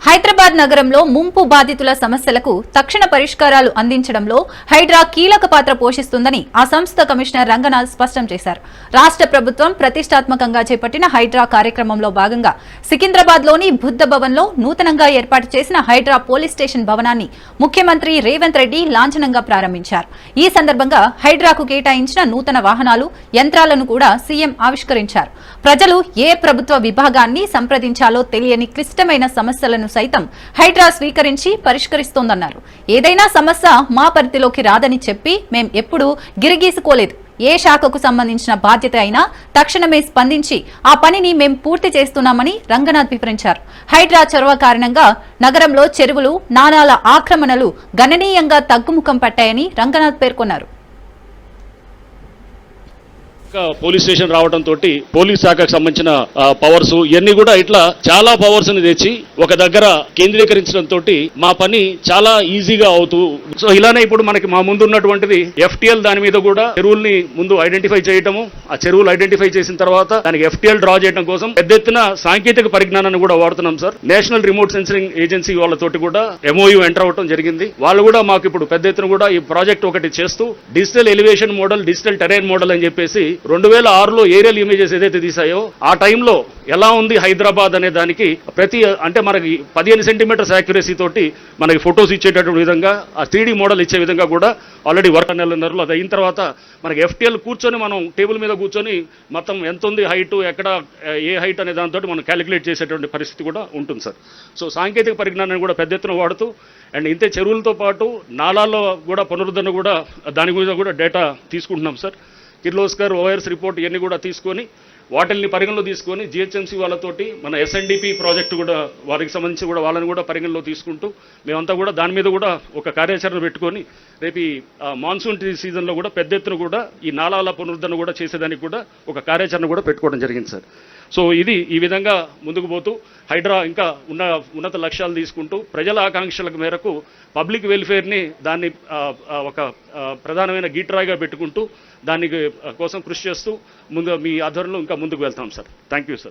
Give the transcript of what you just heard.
హైదరాబాద్ నగరంలో ముంపు బాధితుల సమస్యలకు తక్షణ పరిష్కారాలు అందించడంలో హైడ్రా కీలక పాత్ర పోషిస్తుందని ఆ సంస్థ కమిషనర్ రంగనాథ్ స్పష్టం చేశారు. రాష్ట్ర ప్రభుత్వం ప్రతిష్టాత్మకంగా చేపట్టిన హైడ్రా కార్యక్రమంలో భాగంగా సికింద్రాబాద్లోని బుద్ధ భవన్లో నూతనంగా ఏర్పాటు చేసిన హైడ్రా పోలీస్ స్టేషన్ భవనాన్ని ముఖ్యమంత్రి రేవంత్ రెడ్డి లాంఛనంగా ప్రారంభించారు. ఈ సందర్భంగా హైడ్రాకు కేటాయించిన నూతన వాహనాలు, యంత్రాలను కూడా సీఎం ఆవిష్కరించారు. ప్రజలు ఏ ప్రభుత్వ విభాగాన్ని సంప్రదించాలో తెలియని క్లిష్టమైన సమస్యలను సైతం హైడ్రా స్వీకరించి పరిష్కరిస్తోందన్నారు. ఏదైనా సమస్య మా పరిధిలోకి రాదని చెప్పి మేం ఎప్పుడూ గిరిగీసుకోలేదు. ఏ శాఖకు సంబంధించిన బాధ్యత అయినా తక్షణమే స్పందించి ఆ పనిని మేం పూర్తి చేస్తున్నామని రంగనాథ్ వివరించారు. హైడ్రా చొరవ కారణంగా నగరంలో చెరువులు, నాలాల ఆక్రమణలు గణనీయంగా తగ్గుముఖం పట్టాయని రంగనాథ్ పేర్కొన్నారు. పోలీస్ స్టేషన్ రావడంతో పోలీస్ శాఖకు సంబంధించిన పవర్స్ ఇవన్నీ కూడా ఇట్లా చాలా పవర్స్ ని తెచ్చి ఒక దగ్గర కేంద్రీకరించడంతో మా పని చాలా ఈజీగా అవుతూ, సో ఇలానే ఇప్పుడు మనకి మా ముందు ఉన్నటువంటిది FTL, దాని మీద కూడా చెరువుల్ని ముందు ఐడెంటిఫై చేయటము, ఆ చెరువులు ఐడెంటిఫై చేసిన తర్వాత దానికి FTL డ్రా చేయడం కోసం పెద్ద ఎత్తున సాంకేతిక పరిజ్ఞానాన్ని కూడా వాడుతున్నాం sir. National remote sensing agency వాళ్ళతోటి కూడా MOU ఎంటర్ అవడం జరిగింది. వాళ్ళు కూడా మాకు ఇప్పుడు పెద్ద ఎత్తున కూడా ఈ ప్రాజెక్ట్ ఒకటి చేస్తూ digital elevation model, digital terrain model అని చెప్పేసి 2006లో ఏరియల్ ఇమేజెస్ ఏదైతే తీసాయో ఆ టైంలో ఎలా ఉంది హైదరాబాద్ అనే దానికి అంటే మనకి 15 సెంటీమీటర్స్ యాక్యురసీ తోటి మనకి ఫొటోస్ ఇచ్చేటటువంటి విధంగా ఆ 3D మోడల్ ఇచ్చే విధంగా కూడా ఆల్రెడీ వర్క్ నెలన్నరలో అది అయిన తర్వాత మనకి FTL కూర్చొని మనం టేబుల్ మీద కూర్చొని మొత్తం ఎంత ఉంది హైట్, ఎక్కడ ఏ హైట్ అనే దాంతో మనం క్యాలిక్యులేట్ చేసేటువంటి పరిస్థితి కూడా ఉంటుంది సార్. సో సాంకేతిక పరిజ్ఞానాన్ని కూడా పెద్ద ఎత్తున వాడుతూ అండ్ ఇంతే చెరువులతో పాటు నాలాల్లో కూడా పునరుద్ధరణ కూడా దాని గురించి కూడా డేటా తీసుకుంటున్నాం సార్. కిర్లోస్కర్ OIRS రిపోర్ట్ ఇవన్నీ కూడా తీసుకొని వాటిల్ని పరిగణలో తీసుకొని GHMC వాళ్ళతోటి మన SNDP ప్రాజెక్టు కూడా వారికి సంబంధించి కూడా వాళ్ళని కూడా పరిగణలో తీసుకుంటూ మేమంతా కూడా దాని మీద కూడా ఒక కార్యాచరణ పెట్టుకొని రేపు ఈ మాన్సూన్ సీజన్లో కూడా పెద్ద ఎత్తున కూడా ఈ నాలాల పునరుద్ధరణ కూడా చేసేదానికి కూడా ఒక కార్యాచరణ కూడా పెట్టుకోవడం జరిగింది సార్. సో ఇది ఈ విధంగా ముందుకు పోతూ హైడ్రా ఇంకా ఉన్నత లక్ష్యాలు తీసుకుంటూ ప్రజల ఆకాంక్షల మేరకు పబ్లిక్ వెల్ఫేర్ని దాన్ని ఒక ప్రధానమైన గీట్రాయిగా పెట్టుకుంటూ దాని కోసం కృషి చేస్తూ మీ ఆధ్వర్యంలో ఇంకా ముందుకు వెళ్తాం సార్. Thank you sir.